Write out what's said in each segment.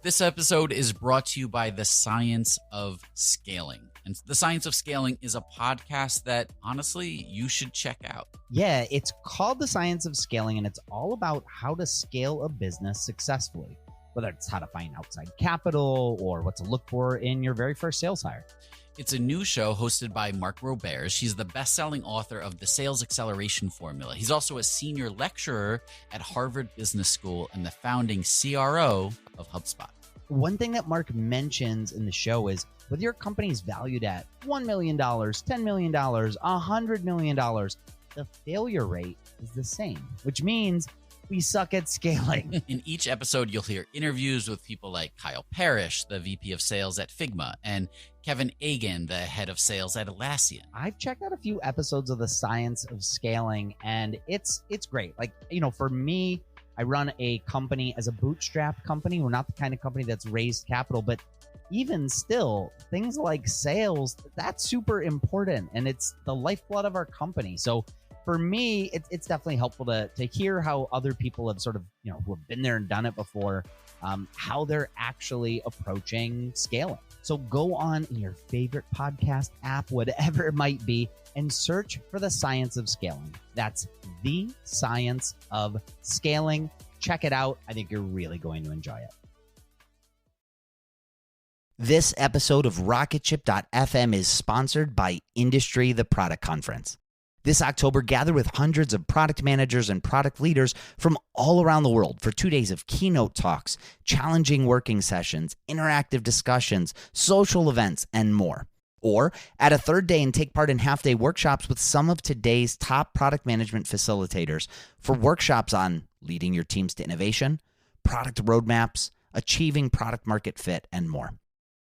This episode is brought to you by The Science of Scaling. And The Science of Scaling is a podcast that, honestly, you should check out. Yeah, it's called The Science of Scaling, and it's all about how to scale a business successfully, whether it's how to find outside capital or what to look for in your very first sales hire. It's a new show hosted by Mark Roberge. She's the best-selling author of The Sales Acceleration Formula. He's also a senior lecturer at Harvard Business School and the founding CRO of HubSpot. One thing that Mark mentions in the show is whether your company is valued at $1 million, $10 million, $100 million, the failure rate is the same, which means we suck at scaling. In each episode, you'll hear interviews with people like Kyle Parrish, the VP of Sales at Figma, and Kevin Egan, the head of sales at Atlassian. I've checked out a few episodes of The Science of Scaling, and it's great. Like, for me, I run a company as a bootstrap company. We're not the kind of company that's raised capital, but even still, things like sales, that's super important, and it's the lifeblood of our company. So for me, it's definitely helpful to hear how other people have sort of, who have been there and done it before, how they're actually approaching scaling. So go on in your favorite podcast app, whatever it might be, and search for The Science of Scaling. That's The Science of Scaling. Check it out. I think you're really going to enjoy it. This episode of Rocketship.fm is sponsored by Industry, the Product Conference. This October, gather with hundreds of product managers and product leaders from all around the world for 2 days of keynote talks, challenging working sessions, interactive discussions, social events, and more. Or add a third day and take part in half-day workshops with some of today's top product management facilitators for workshops on leading your teams to innovation, product roadmaps, achieving product market fit, and more.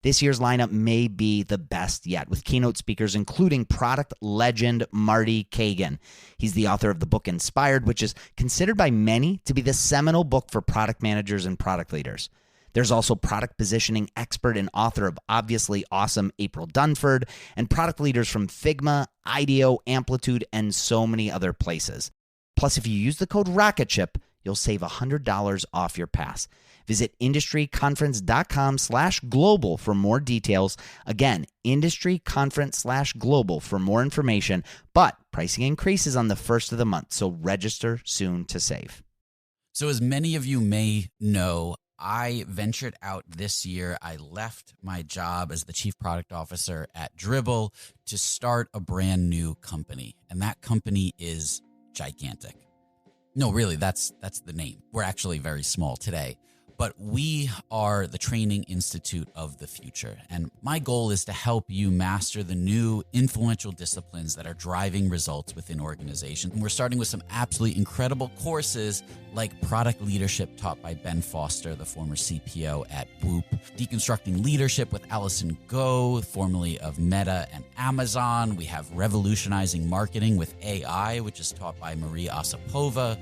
This year's lineup may be the best yet, with keynote speakers including product legend Marty Kagan. He's the author of the book Inspired, which is considered by many to be the seminal book for product managers and product leaders. There's also product positioning expert and author of Obviously Awesome April Dunford, and product leaders from Figma, IDEO, Amplitude, and so many other places. Plus, if you use the code Rocketship, you'll save $100 off your pass. Visit industryconference.com/global for more details. Again, industryconference/global for more information, but pricing increases on the first of the month, so register soon to save. So as many of you may know, I ventured out this year. I left my job as the chief product officer at Dribbble to start a brand new company, and that company is gigantic. No, really, that's the name. We're actually very small today. But we are the training institute of the future. And my goal is to help you master the new influential disciplines that are driving results within organizations. And we're starting with some absolutely incredible courses like product leadership taught by Ben Foster, the former CPO at Whoop, deconstructing leadership with Allison Go, formerly of Meta and Amazon. We have revolutionizing marketing with AI, which is taught by Marie Osipova,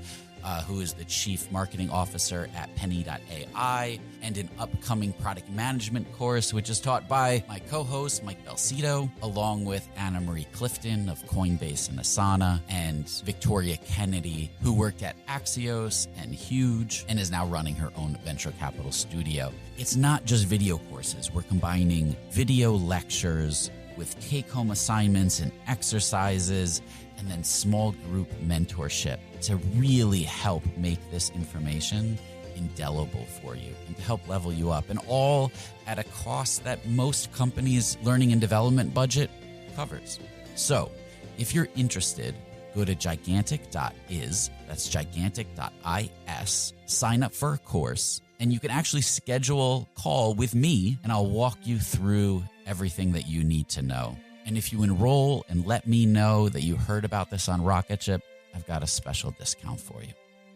who is the chief marketing officer at Penny.ai, and an upcoming product management course, which is taught by my co-host, Mike Belcito, along with Anna Marie Clifton of Coinbase and Asana, and Victoria Kennedy, who worked at Axios and Huge, and is now running her own venture capital studio. It's not just video courses. We're combining video lectures with take-home assignments and exercises, and then small group mentorship to really help make this information indelible for you and to help level you up, and all at a cost that most companies' learning and development budget covers. So if you're interested, go to gigantic.is, that's gigantic.is, sign up for a course, and you can actually schedule a call with me, and I'll walk you through everything that you need to know. And if you enroll and let me know that you heard about this on Rocketship, I've got a special discount for you.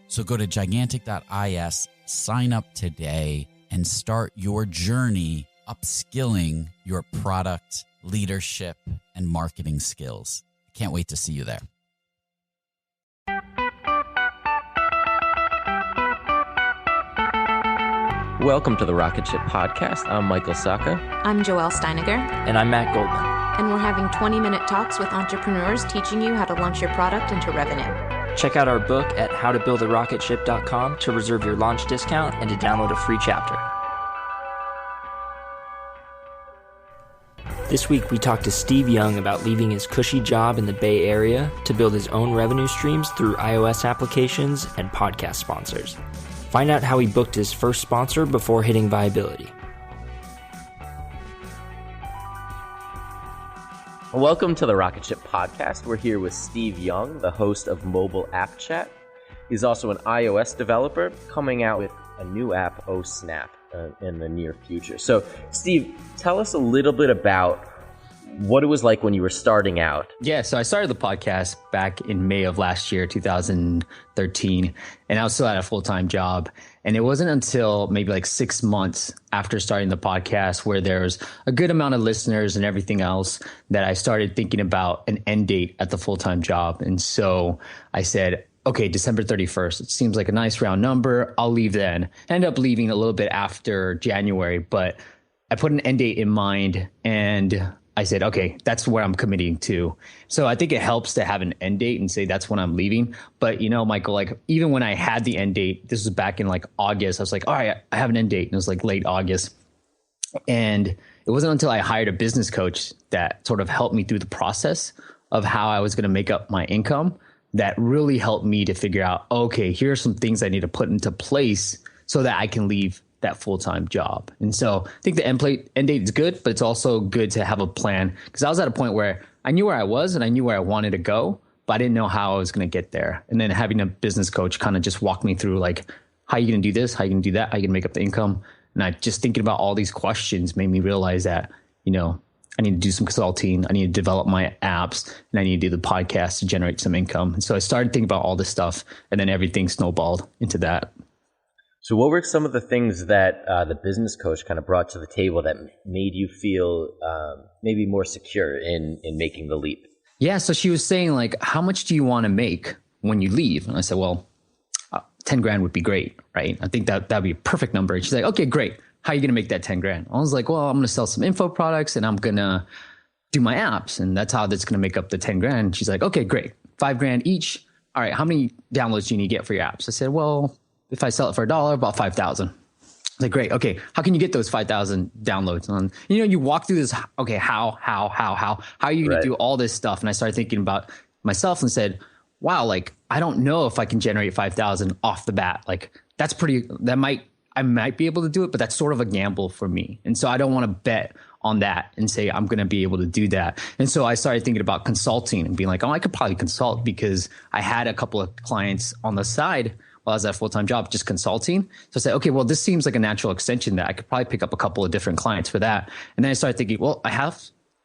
So go to gigantic.is, sign up today, and start your journey upskilling your product, leadership, and marketing skills. I can't wait to see you there. Welcome to the Rocketship podcast. I'm Michael Sacca. I'm Joelle Steiniger. And I'm Matt Goldman. And we're having 20-minute talks with entrepreneurs teaching you how to launch your product into revenue. Check out our book at howtobuildarocketship.com to reserve your launch discount and to download a free chapter. This week, we talked to Steve Young about leaving his cushy job in the Bay Area to build his own revenue streams through iOS applications and podcast sponsors. Find out how he booked his first sponsor before hitting viability. Welcome to the Rocketship podcast. We're here with Steve Young, the host of Mobile App Chat. He's also an iOS developer coming out with a new app, Oh Snap, in the near future. So, Steve, tell us a little bit about what it was like when you were starting out. Yeah, so I started the podcast back in May of last year, 2013, and I was still at a full-time job. And it wasn't until maybe like 6 months after starting the podcast where there was a good amount of listeners and everything else that I started thinking about an end date at the full-time job. And so I said, okay, December 31st, it seems like a nice round number. I'll leave then. I ended up leaving a little bit after January, but I put an end date in mind and I said, okay, that's where I'm committing to. So I think it helps to have an end date and say that's when I'm leaving. But you know, Michael, like even when I had the end date, this was back in like August, I was like, all right, I have an end date. And it was like late August. And it wasn't until I hired a business coach that sort of helped me through the process of how I was going to make up my income that really helped me to figure out, okay, here are some things I need to put into place so that I can leave that full-time job. And so I think the end date is good, but it's also good to have a plan because I was at a point where I knew where I was and I knew where I wanted to go, but I didn't know how I was going to get there. And then having a business coach kind of just walk me through like, how are you going to do this? How are you going to do that? How are you going to make up the income? And I just thinking about all these questions made me realize that, you know, I need to do some consulting. I need to develop my apps and I need to do the podcast to generate some income. And so I started thinking about all this stuff and then everything snowballed into that. So what were some of the things that the business coach kind of brought to the table that made you feel maybe more secure in making the leap? Yeah. So she was saying like, how much do you want to make when you leave? And I said, well, 10 grand would be great. Right. I think that'd be a perfect number. And she's like, okay, great. How are you going to make that 10 grand? I was like, well, I'm going to sell some info products and I'm going to do my apps. And that's how that's going to make up the 10 grand. She's like, okay, great. 5 grand each. All right. How many downloads do you need to get for your apps? I said, well, if I sell it for $1, about 5,000. Like, great. Okay. How can you get those 5,000 downloads on? You know, you walk through this. Okay. How are you going to do all this stuff? And I started thinking about myself and said, wow, like, I don't know if I can generate 5,000 off the bat. Like I might be able to do it, but that's sort of a gamble for me. And so I don't want to bet on that and say I'm going to be able to do that. And so I started thinking about consulting and being like, oh, I could probably consult because I had a couple of clients on the side while I was at a full-time job, just consulting. So I said, okay, well, this seems like a natural extension that I could probably pick up a couple of different clients for that. And then I started thinking, well, I have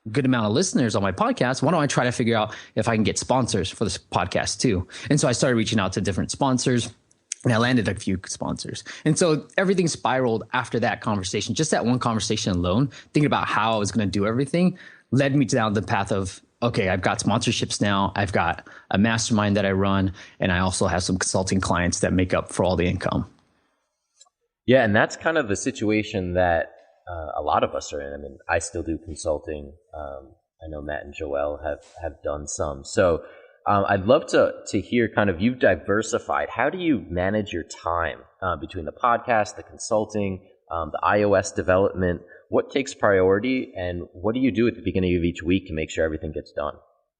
a good amount of listeners on my podcast. Why don't I try to figure out if I can get sponsors for this podcast too? And so I started reaching out to different sponsors. And I landed a few sponsors. And so everything spiraled after that conversation. Just that one conversation alone, thinking about how I was going to do everything, led me down the path of, okay, I've got sponsorships now. I've got a mastermind that I run. And I also have some consulting clients that make up for all the income. Yeah, and that's kind of the situation that a lot of us are in. I mean, I still do consulting. I know Matt and Joelle have done some. So I'd love to hear kind of, you've diversified. How do you manage your time between the podcast, the consulting, the iOS development? What takes priority and what do you do at the beginning of each week to make sure everything gets done?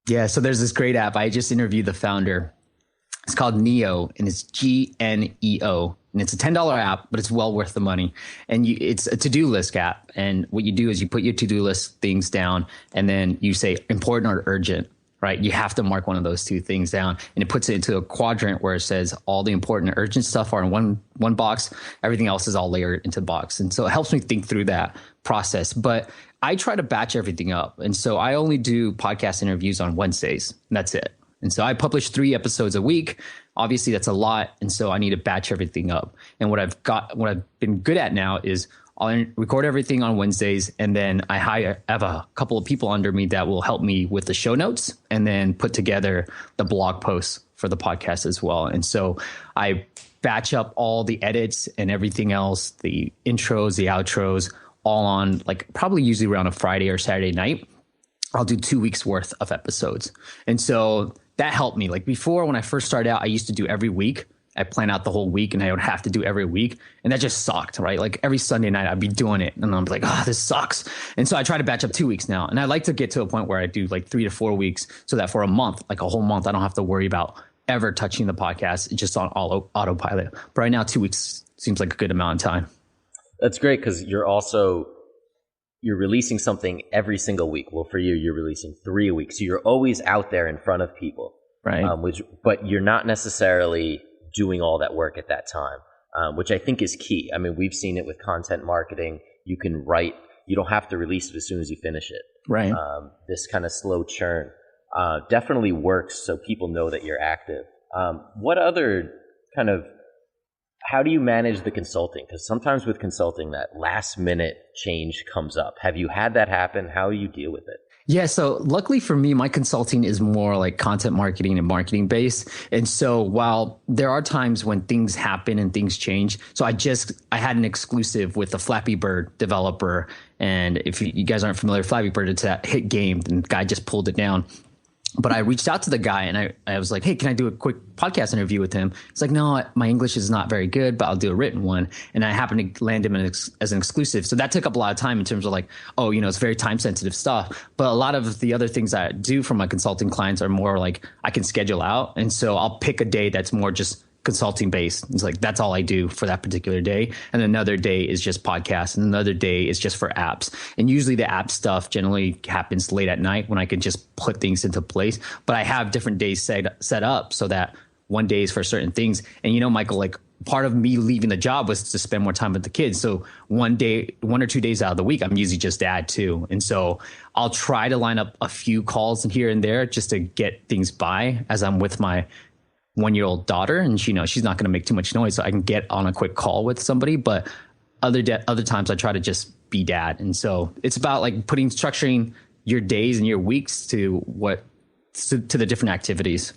Yeah, so there's this great app. I just interviewed the founder. It's called Neo and it's GNEO. And it's a $10 app, but it's well worth the money. And it's a to-do list app. And what you do is you put your to-do list things down and then you say important or urgent. Right? You have to mark one of those two things down and it puts it into a quadrant where it says all the important and urgent stuff are in one box. Everything else is all layered into the box. And so it helps me think through that process. But I try to batch everything up. And so I only do podcast interviews on Wednesdays and that's it. And so I publish 3 episodes a week. Obviously that's a lot. And so I need to batch everything up. And what I've been good at now is I'll record everything on Wednesdays and then I have a couple of people under me that will help me with the show notes and then put together the blog posts for the podcast as well. And so I batch up all the edits and everything else, the intros, the outros, all on like probably usually around a Friday or Saturday night. I'll do 2 weeks worth of episodes. And so that helped me. Like before, when I first started out, I used to do every week. I plan out the whole week and I would have to do every week. And that just sucked, right? Like every Sunday night I'd be doing it and I'm like, oh, this sucks. And so I try to batch up 2 weeks now. And I like to get to a point where I do like 3 to 4 weeks so that for a month, like a whole month, I don't have to worry about ever touching the podcast. It's just on autopilot. But right now, 2 weeks seems like a good amount of time. That's great because you're releasing something every single week. Well, for you're releasing 3 a week. So you're always out there in front of people. Right. But you're not necessarily doing all that work at that time, which I think is key. I mean, we've seen it with content marketing. You can write, you don't have to release it as soon as you finish it. Right. This kind of slow churn definitely works so people know that you're active. What other how do you manage the consulting? Because sometimes with consulting, that last minute change comes up. Have you had that happen? How do you deal with it? Yeah. So luckily for me, my consulting is more like content marketing and marketing based. And so while there are times when things happen and things change, so I had an exclusive with the Flappy Bird developer. And if you guys aren't familiar with Flappy Bird, it's a hit game and the guy just pulled it down. But I reached out to the guy and I was like, hey, can I do a quick podcast interview with him? He's like, no, my English is not very good, but I'll do a written one. And I happened to land him as an exclusive. So that took up a lot of time in terms of like, oh, it's very time sensitive stuff. But a lot of the other things I do for my consulting clients are more like I can schedule out. And so I'll pick a day that's more just consulting based. It's like, that's all I do for that particular day. And another day is just podcasts. And another day is just for apps. And usually the app stuff generally happens late at night when I can just put things into place. But I have different days set up so that one day is for certain things. And Michael, like part of me leaving the job was to spend more time with the kids. So 1 or 2 days out of the week, I'm usually just dad too. And so I'll try to line up a few calls here and there just to get things by as I'm with my 1-year-old daughter, and she's not going to make too much noise, so I can get on a quick call with somebody. But other times I try to just be dad, and so it's about like structuring your days and your weeks to the different activities.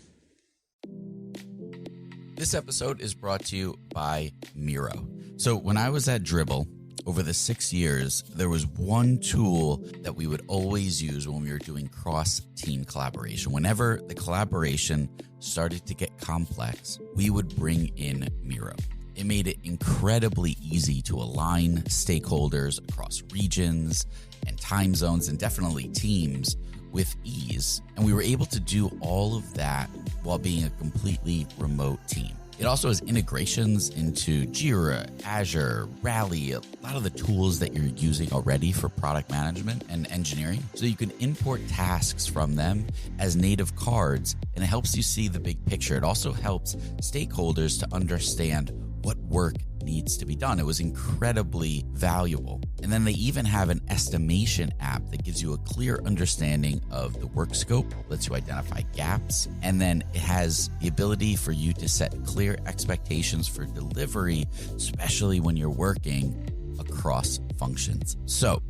This episode is brought to you by Miro. So when I was at Dribbble, over the 6 years, there was one tool that we would always use when we were doing cross-team collaboration. Whenever the collaboration started to get complex, we would bring in Miro. It made it incredibly easy to align stakeholders across regions and time zones and definitely teams with ease. And we were able to do all of that while being a completely remote team. It also has integrations into Jira, Azure, Rally, a lot of the tools that you're using already for product management and engineering. So you can import tasks from them as native cards, and it helps you see the big picture. It also helps stakeholders to understand what work needs to be done. It was incredibly valuable. And then they even have an estimation app that gives you a clear understanding of the work scope, lets you identify gaps, and then it has the ability for you to set clear expectations for delivery, especially when you're working across functions. So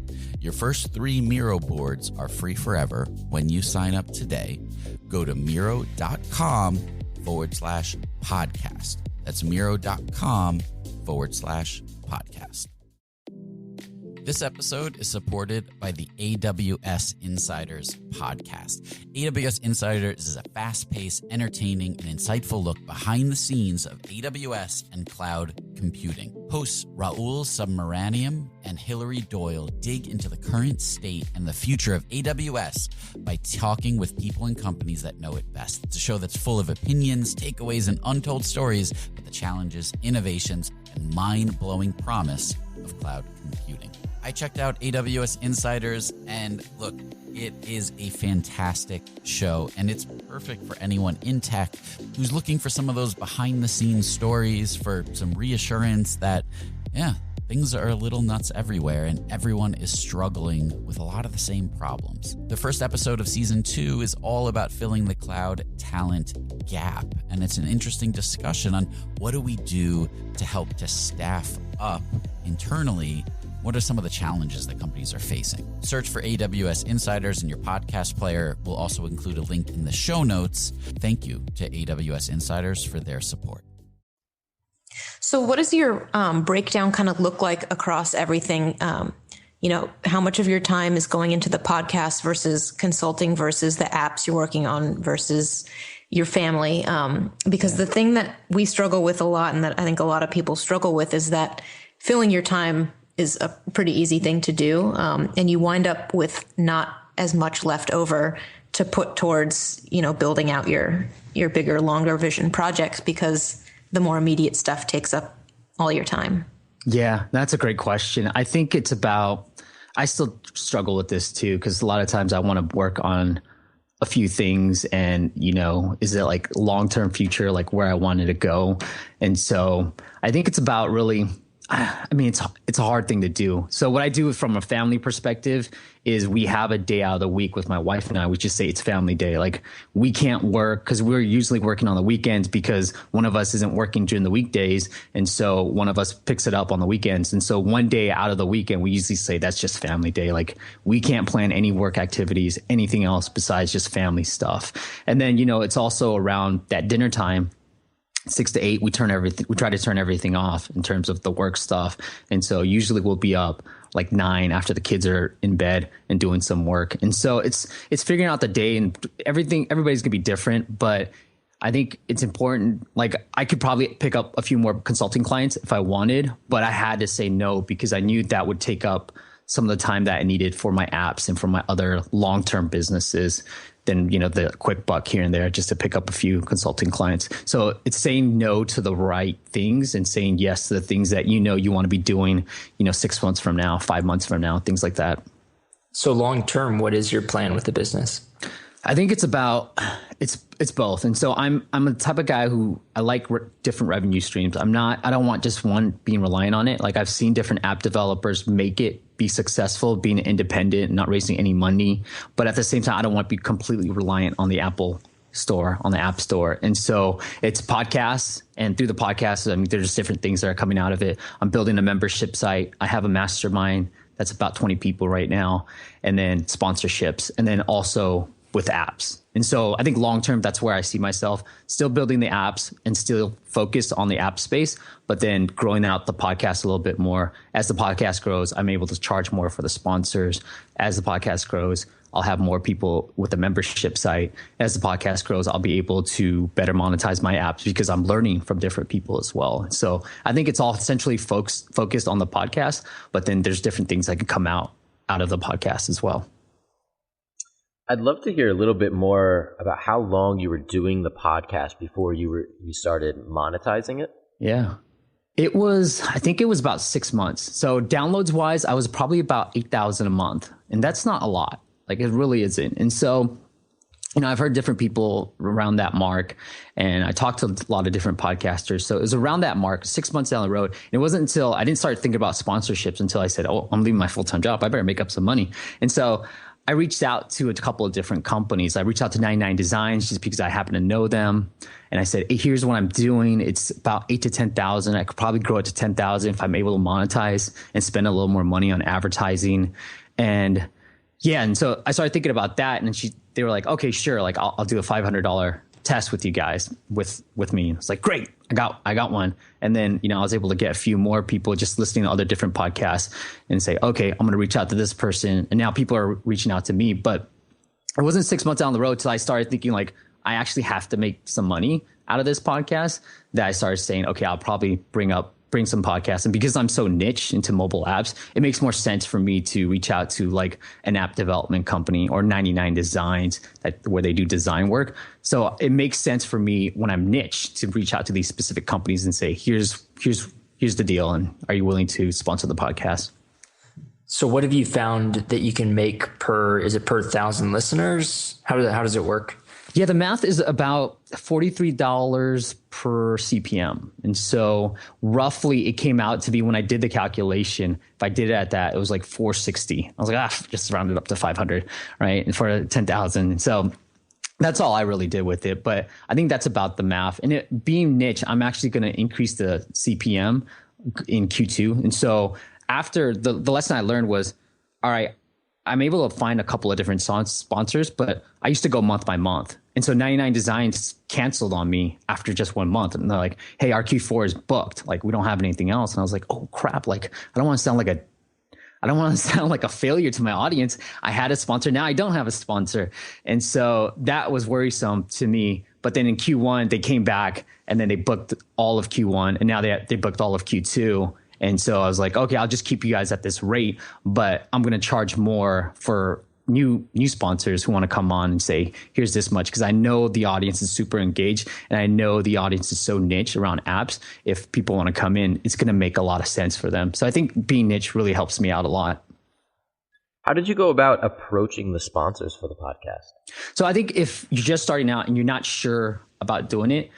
your first 3 Miro boards are free forever when you sign up today. Go to Miro.com/podcast. That's Miro.com/podcast. This episode is supported by the AWS Insiders podcast. AWS Insiders is a fast-paced, entertaining, and insightful look behind the scenes of AWS and cloud computing. Hosts Raul Submaranian and Hillary Doyle dig into the current state and the future of AWS by talking with people and companies that know it best. It's a show that's full of opinions, takeaways, and untold stories about the challenges, innovations, and mind-blowing promise of cloud computing. I checked out AWS Insiders, and look, it is a fantastic show, and it's perfect for anyone in tech who's looking for some of those behind-the-scenes stories, for some reassurance that, things are a little nuts everywhere, and everyone is struggling with a lot of the same problems. The first episode of season 2 is all about filling the cloud talent gap, and it's an interesting discussion on what do we do to help to staff up internally. What are some of the challenges that companies are facing? Search for AWS Insiders in your podcast player. We'll also include a link in the show notes. Thank you to AWS Insiders for their support. So what does your breakdown kind of look like across everything? How much of your time is going into the podcast versus consulting versus the apps you're working on versus your family. Because the thing that we struggle with a lot, and that I think a lot of people struggle with, is that filling your time is a pretty easy thing to do. And you wind up with not as much left over to put towards, building out your bigger, longer vision projects, because the more immediate stuff takes up all your time. Yeah, that's a great question. I think it's about, I still struggle with this too, because a lot of times I want to work on a few things and, is it like long-term future, like where I wanted to go? And so I think it's about really, it's a hard thing to do. So what I do from a family perspective is we have a day out of the week with my wife and I. We just say it's family day. Like we can't work because we're usually working on the weekends because one of us isn't working during the weekdays. And so one of us picks it up on the weekends. And so one day out of the weekend, we usually say that's just family day. Like we can't plan any work activities, anything else besides just family stuff. And then, it's also around that dinner time. 6 to 8, we try to turn everything off in terms of the work stuff. And so usually we'll be up like 9 after the kids are in bed and doing some work. And so it's figuring out the day, and everybody's gonna be different, but I think it's important. Like I could probably pick up a few more consulting clients if I wanted, but I had to say no because I knew that would take up some of the time that I needed for my apps and for my other long-term businesses than, the quick buck here and there just to pick up a few consulting clients. So it's saying no to the right things and saying yes to the things that you want to be doing, 6 months from now, 5 months from now, things like that. So long term, what is your plan with the business? I think it's about, it's both. And so I'm a type of guy who I like different revenue streams. I don't want just one being reliant on it. Like I've seen different app developers make it be successful, being independent, not raising any money. But at the same time, I don't want to be completely reliant on the Apple store, on the App Store. And so it's podcasts, and through the podcasts, there's different things that are coming out of it. I'm building a membership site. I have a mastermind that's about 20 people right now, and then sponsorships, and then also with apps. And so I think long-term, that's where I see myself still building the apps and still focused on the app space, but then growing out the podcast a little bit more. As the podcast grows, I'm able to charge more for the sponsors. As the podcast grows, I'll have more people with a membership site. As the podcast grows, I'll be able to better monetize my apps because I'm learning from different people as well. So I think it's all essentially focused on the podcast, but then there's different things that can come out of the podcast as well. I'd love to hear a little bit more about how long you were doing the podcast before you started monetizing it. Yeah. I think it was about 6 months. So downloads wise, I was probably about 8,000 a month. And that's not a lot. Like it really isn't. And so, I've heard different people around that mark, and I talked to a lot of different podcasters. So it was around that mark, 6 months down the road. And it wasn't until I didn't start thinking about sponsorships until I said, oh, I'm leaving my full-time job. I better make up some money. And so I reached out to a couple of different companies. I reached out to 99 Designs just because I happen to know them. And I said, hey, here's what I'm doing. It's about 8 to 10,000. I could probably grow it to 10,000 if I'm able to monetize and spend a little more money on advertising. And yeah, and so I started thinking about that. And they were like, okay, sure. Like I'll do a $500 test with you guys with me. It's like, great. I got one. And then, I was able to get a few more people just listening to other different podcasts and say, okay, I'm going to reach out to this person. And now people are reaching out to me. But it wasn't 6 months down the road till I started thinking like, I actually have to make some money out of this podcast, that I started saying, okay, I'll probably bring some podcasts. And because I'm so niche into mobile apps, it makes more sense for me to reach out to like an app development company or 99 Designs where they do design work. So it makes sense for me when I'm niche to reach out to these specific companies and say, here's the deal. And are you willing to sponsor the podcast? So what have you found that you can make is it per 1,000 listeners? How does it work? Yeah, the math is about $43 per CPM. And so roughly it came out to be, when I did the calculation, if I did it at that, it was like $460. I was like, just round it up to 500, right? And for 10,000. So that's all I really did with it. But I think that's about the math. And it being niche, I'm actually going to increase the CPM in Q2. And so after the lesson I learned was, all right, I'm able to find a couple of different sponsors, but I used to go month by month. And so 99 Designs canceled on me after just 1 month. And they're like, hey, our Q4 is booked. Like, we don't have anything else. And I was like, oh crap. Like, I don't want to sound like a failure to my audience. I had a sponsor. Now I don't have a sponsor. And so that was worrisome to me. But But then in Q1, they came back and then they booked all of Q1 and now they booked all of Q2. And so I was like, okay, I'll just keep you guys at this rate, but I'm going to charge more for new sponsors who want to come on and say, here's this much. Because I know the audience is super engaged and I know the audience is so niche around apps. If people want to come in, it's going to make a lot of sense for them. So I think being niche really helps me out a lot. How did you go about approaching the sponsors for the podcast? So I think if you're just starting out and you're not sure about doing it,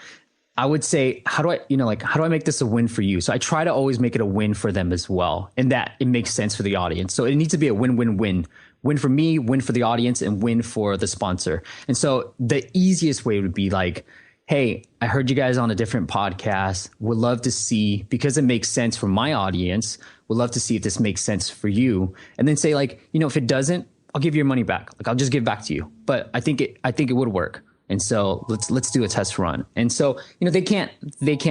I would say, how do I make this a win for you? So I try to always make it a win for them as well, and that it makes sense for the audience. So it needs to be a win-win-win. Win for me, win for the audience, and win for the sponsor. And so the easiest way would be like, hey, I heard you guys on a different podcast. Would love to see, because it makes sense for my audience, would love to see if this makes sense for you. And then say like, if it doesn't, I'll give you your money back. Like I'll just give it back to you. But I think it would work. And so let's do a test run. And so, they can't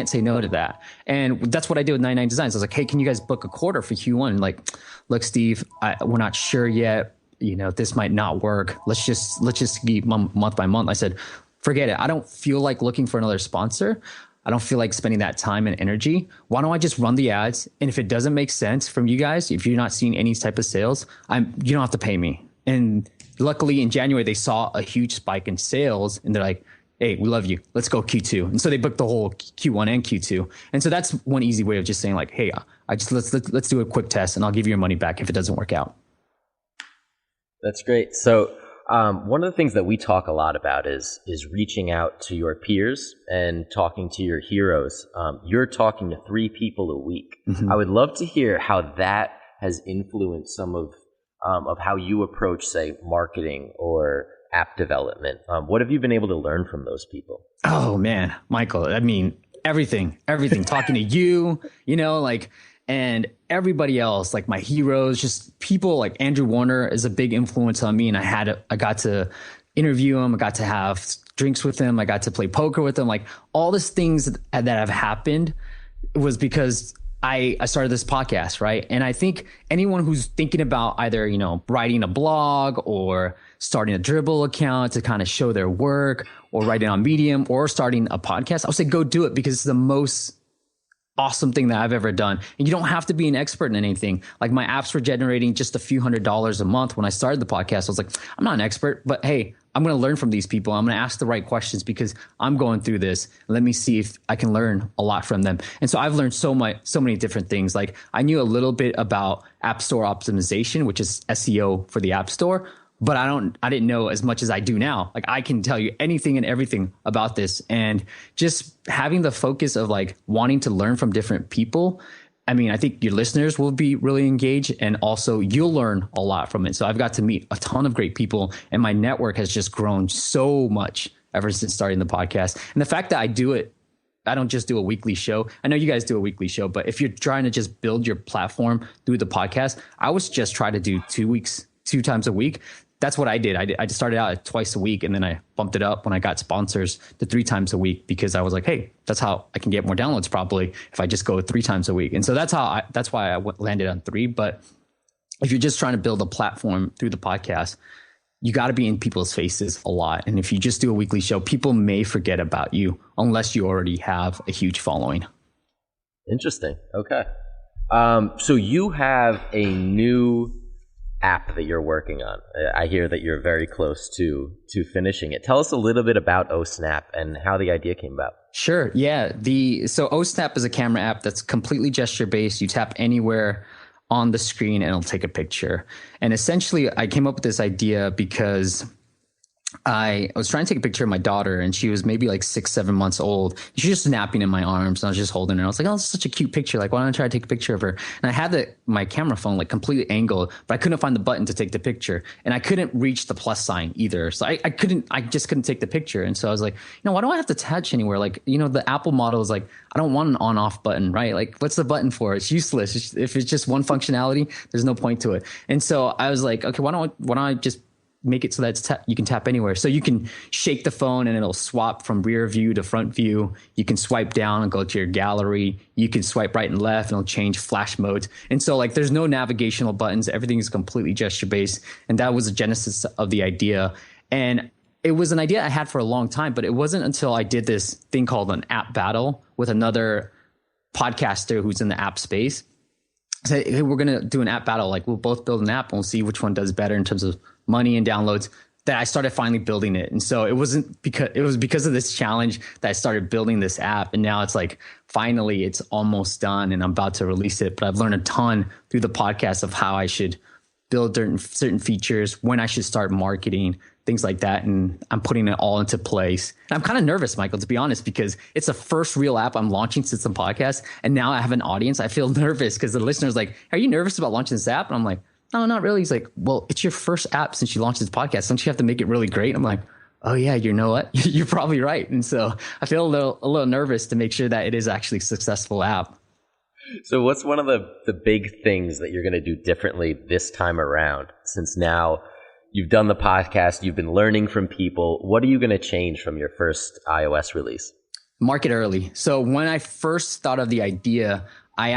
say no to that. And that's what I did with 99 Designs. I was like, hey, can you guys book a quarter for Q1? And like, look, Steve, we're not sure yet. This might not work. Let's just keep month by month. I said, forget it. I don't feel like looking for another sponsor. I don't feel like spending that time and energy. Why don't I just run the ads? And if it doesn't make sense from you guys, if you're not seeing any type of sales, you don't have to pay me. And luckily in January, they saw a huge spike in sales and they're like, hey, we love you. Let's go Q2. And so they booked the whole Q1 and Q2. And so that's one easy way of just saying like, hey, let's do a quick test and I'll give you your money back if it doesn't work out. That's great. So one of the things that we talk a lot about is reaching out to your peers and talking to your heroes. You're talking to 3 people a week. Mm-hmm. I would love to hear how that has influenced some of how you approach, say, marketing or app development. What have you been able to learn from those people? Oh man, Michael, I mean, everything, talking to you, and everybody else, like my heroes, just people like Andrew Warner is a big influence on me. And I got to interview him. I got to have drinks with him. I got to play poker with him. Like all these things that have happened was because I started this podcast, right? And I think anyone who's thinking about either, writing a blog or starting a Dribbble account to kind of show their work or writing on Medium or starting a podcast, I would say go do it because it's the most awesome thing that I've ever done. And you don't have to be an expert in anything. Like my apps were generating just a few $100s a month when I started the podcast. I was like, I'm not an expert, but hey, I'm going to learn from these people. I'm going to ask the right questions because I'm going through this. Let me see if I can learn a lot from them. And so I've learned so many different things. Like I knew a little bit about App Store optimization, which is SEO for the App Store, but I didn't know as much as I do now. Like I can tell you anything and everything about this, and just having the focus of like wanting to learn from different people. I mean, I think your listeners will be really engaged and also you'll learn a lot from it. So I've got to meet a ton of great people and my network has just grown so much ever since starting the podcast. And the fact that I don't just do a weekly show. I know you guys do a weekly show, but if you're trying to just build your platform through the podcast, I was just trying to do 2 times a week. That's what I did. I just started out at twice a week and then I bumped it up when I got sponsors to 3 times a week because I was like, hey, that's how I can get more downloads probably if I just go 3 times a week. And so that's why I landed on 3. But if you're just trying to build a platform through the podcast, you got to be in people's faces a lot. And if you just do a weekly show, people may forget about you unless you already have a huge following. Interesting. Okay. So you have a new app that you're working on. I hear that you're very close to finishing it. Tell us a little bit about OSnap and how the idea came about. Sure. Yeah. So OSnap is a camera app that's completely gesture based. You tap anywhere on the screen and it'll take a picture. And essentially I came up with this idea because I was trying to take a picture of my daughter and she was maybe like 6-7 months old. She was just napping in my arms and I was just holding her. I was like, oh, it's such a cute picture. Like, why don't I try to take a picture of her? And I had my camera phone like completely angled, but I couldn't find the button to take the picture and I couldn't reach the plus sign either. So I just couldn't take the picture. And so I was like, why do I have to touch anywhere? Like, the Apple model is like, I don't want an on off button, right? Like, what's the button for? It's useless. If it's just one functionality, there's no point to it. And so I was like, okay, why don't I just make it so that you can tap anywhere. So you can shake the phone and it'll swap from rear view to front view. You can swipe down and go to your gallery. You can swipe right and left and it'll change flash modes. And so like there's no navigational buttons. Everything is completely gesture based. And that was the genesis of the idea. And it was an idea I had for a long time, but it wasn't until I did this thing called an app battle with another podcaster who's in the app space. Say, hey, we're going to do an app battle. Like we'll both build an app and we'll see which one does better in terms of money and downloads, that I started finally building it. And so it was because of this challenge that I started building this app. And now it's like, finally it's almost done and I'm about to release it. But I've learned a ton through the podcast of how I should build certain features, when I should start marketing, things like that. And I'm putting it all into place. And I'm kind of nervous, Michael, to be honest, because it's the first real app I'm launching since the podcast. And now I have an audience. I feel nervous because the listener's like, are you nervous about launching this app? And I'm like, no, not really. He's like, well, it's your first app since you launched this podcast. Don't you have to make it really great? I'm like, oh yeah, you know what? You're probably right. And so I feel a little nervous to make sure that it is actually a successful app. So what's one of the big things that you're going to do differently this time around? Since now you've done the podcast, you've been learning from people. What are you going to change from your first iOS release? Market early. So when I first thought of the idea, I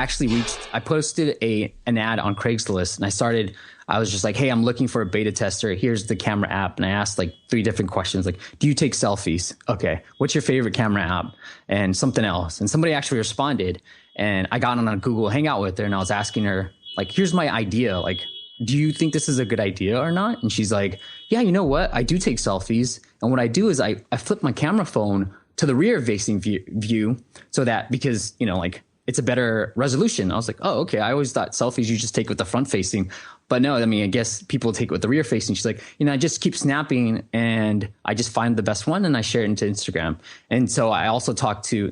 posted an ad on Craigslist, and I was just like, hey, I'm looking for a beta tester. Here's the camera app. And I asked like 3 different questions. Like, do you take selfies? Okay. What's your favorite camera app? And something else. And somebody actually responded, and I got on a Google Hangout with her, and I was asking her, like, here's my idea. Like, do you think this is a good idea or not? And she's like, yeah, you know what? I do take selfies. And what I do is I flip my camera phone to the rear facing view so that, because, like, it's a better resolution. I was like, oh, okay. I always thought selfies you just take with the front facing, but no, I mean, I guess people take it with the rear facing. She's like, I just keep snapping and I just find the best one and I share it into Instagram. And so I also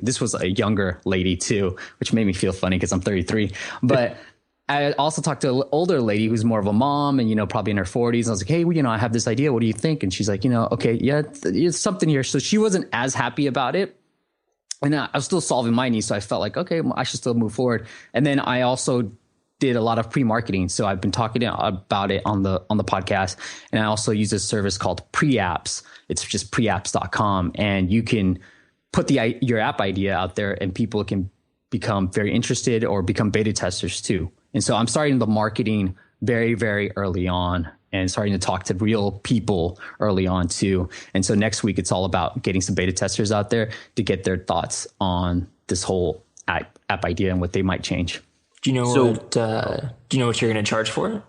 this was a younger lady too, which made me feel funny because I'm 33, but I also talked to an older lady who's more of a mom and, probably in her 40s. I was like, hey, I have this idea. What do you think? And she's like, okay, yeah, it's something here. So she wasn't as happy about it. And I was still solving my needs. So I felt like, okay, I should still move forward. And then I also did a lot of pre-marketing. So I've been talking about it on the podcast. And I also use this service called Pre-Apps. It's just preapps.com. And you can put your app idea out there and people can become very interested or become beta testers too. And so I'm starting the marketing very, very early on and starting to talk to real people early on too. And so next week, it's all about getting some beta testers out there to get their thoughts on this whole app idea and what they might change. Do you know what you're going to charge for it?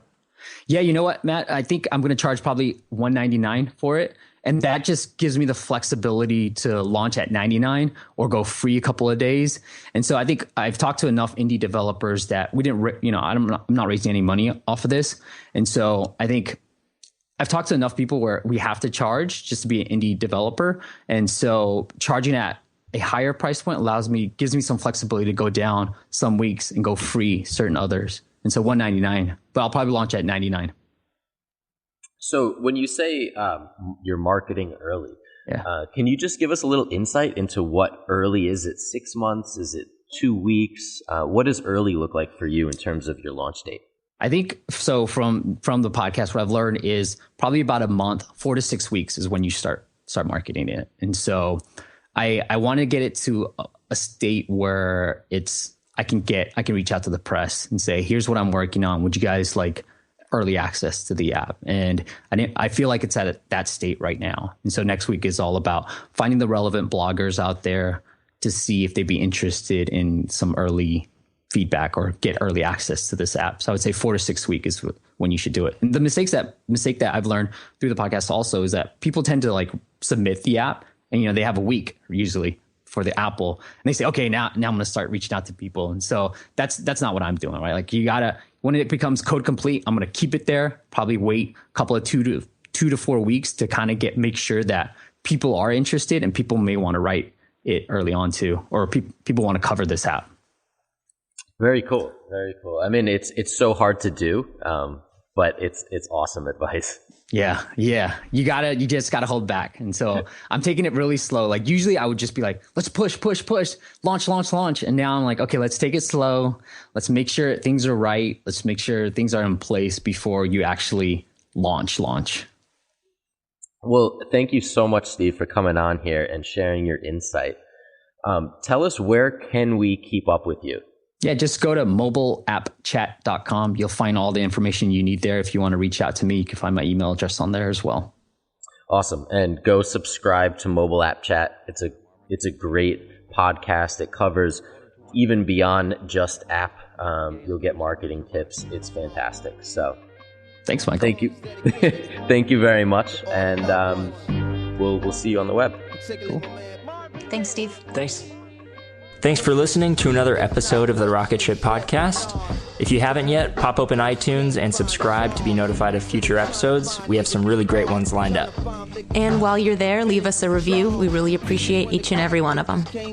Yeah, you know what, Matt? I think I'm going to charge probably $199 for it. And that just gives me the flexibility to launch at $99 or go free a couple of days. And so I think I've talked to enough indie developers that I'm not raising any money off of this. And so I think I've talked to enough people where we have to charge just to be an indie developer. And so charging at a higher price point gives me some flexibility to go down some weeks and go free certain others. And so $199, but I'll probably launch at $99. So when you say you're marketing early, yeah. Can you just give us a little insight into what early is? It 6 months? Is it 2 weeks? What does early look like for you in terms of your launch date? I think so. From the podcast, what I've learned is probably about a month, 4 to 6 weeks is when you start marketing it. And so I want to get it to a state where I can reach out to the press and say, here's what I'm working on. Would you guys like early access to the app? And I feel like it's at that state right now. And so next week is all about finding the relevant bloggers out there to see if they'd be interested in some early feedback or get early access to this app. So I would say 4 to 6 weeks is when you should do it. And the mistake that I've learned through the podcast also is that people tend to like submit the app and, they have a week usually for the Apple and they say, okay, now I'm going to start reaching out to people. And so that's not what I'm doing, right? Like when it becomes code complete, I'm going to keep it there, probably wait a couple of 2 to 4 weeks to kind of make sure that people are interested and people may want to write it early on too, or people want to cover this app. Very cool. Very cool. I mean, it's so hard to do, but it's awesome advice. Yeah. You just gotta hold back. And so I'm taking it really slow. Like usually I would just be like, let's push, launch. And now I'm like, okay, let's take it slow. Let's make sure things are right. Let's make sure things are in place before you actually launch. Well, thank you so much, Steve, for coming on here and sharing your insight. Tell us, where can we keep up with you? Yeah, just go to mobileappchat.com. You'll find all the information you need there. If you want to reach out to me, you can find my email address on there as well. Awesome. And go subscribe to Mobile App Chat. It's a great podcast. It covers even beyond just app. You'll get marketing tips. It's fantastic. So thanks, Michael. Thank you. Thank you very much. And we'll see you on the web. Cool. Thanks, Steve. Thanks for listening to another episode of the Rocketship podcast. If you haven't yet, pop open iTunes and subscribe to be notified of future episodes. We have some really great ones lined up. And while you're there, leave us a review. We really appreciate each and every one of them. I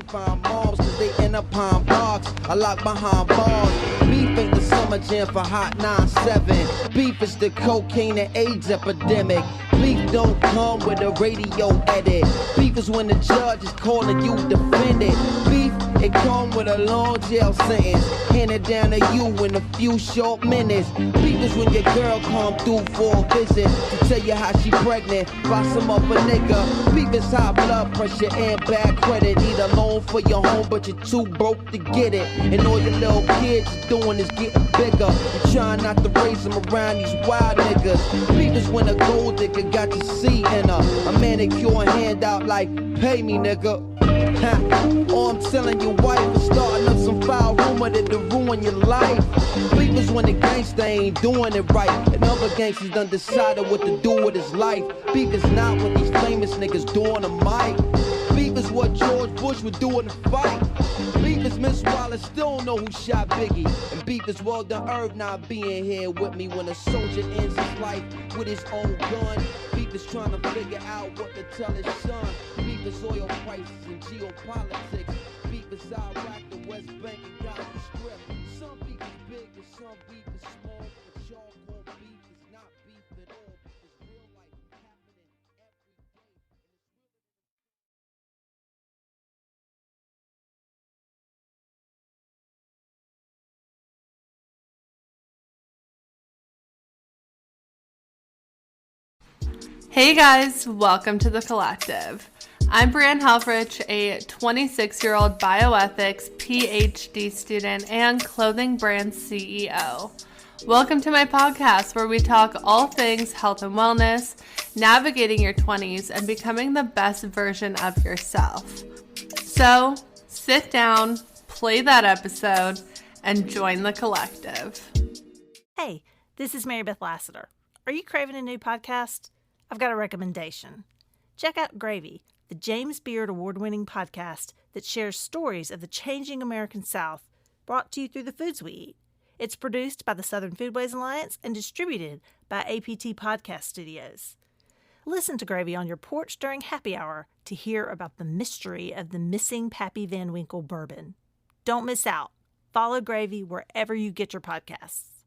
lock behind bars. Beef ain't the summer jam for Hot 97. Beef is the cocaine and AIDS epidemic. Beef don't come with a radio edit. Beef is when the judge is calling you defendant. Beef, it come with a long jail sentence. Handed down to you in a few short minutes. Beef is when your girl come through for a visit to tell you how she pregnant by some other nigga. Beef is high blood pressure and bad credit. Need a loan for your home, but you're too broke to get it. And all your little kids is doing is getting bigger. You trying not to raise them around these wild niggas. Beef is when a gold digger got your seed in her. A manicure handout like, pay me, nigga. Or I'm telling your wife and starting up some foul rumor that'll ruin your life. Beef is when the gangster ain't doing it right, and other gangsters done decided what to do with his life. Beef is not what these famous niggas doing a mic. Beef is what George Bush would do in a fight. Beef is Miss Wallace still don't know who shot Biggie. And beef is Well Done Herb not being here with me when a soldier ends his life with his own gun. Beef is trying to figure out what to tell his son. Beef is oil prices and geopolitics. Beef is Iraq, the West Bank, and Gaza Strip. Some beef is big and some beef is small, but y'all call beef is not beef at all. It's real life happening every day. Hey guys, welcome to The Collective. I'm Brianne Helfrich, a 26-year-old bioethics PhD student and clothing brand CEO. Welcome to my podcast where we talk all things health and wellness, navigating your 20s, and becoming the best version of yourself. So, sit down, play that episode, and join the collective. Hey, this is Mary Beth Lassiter. Are you craving a new podcast? I've got a recommendation. Check out Gravy, the James Beard Award-winning podcast that shares stories of the changing American South, brought to you through the foods we eat. It's produced by the Southern Foodways Alliance and distributed by APT Podcast Studios. Listen to Gravy on your porch during happy hour to hear about the mystery of the missing Pappy Van Winkle bourbon. Don't miss out. Follow Gravy wherever you get your podcasts.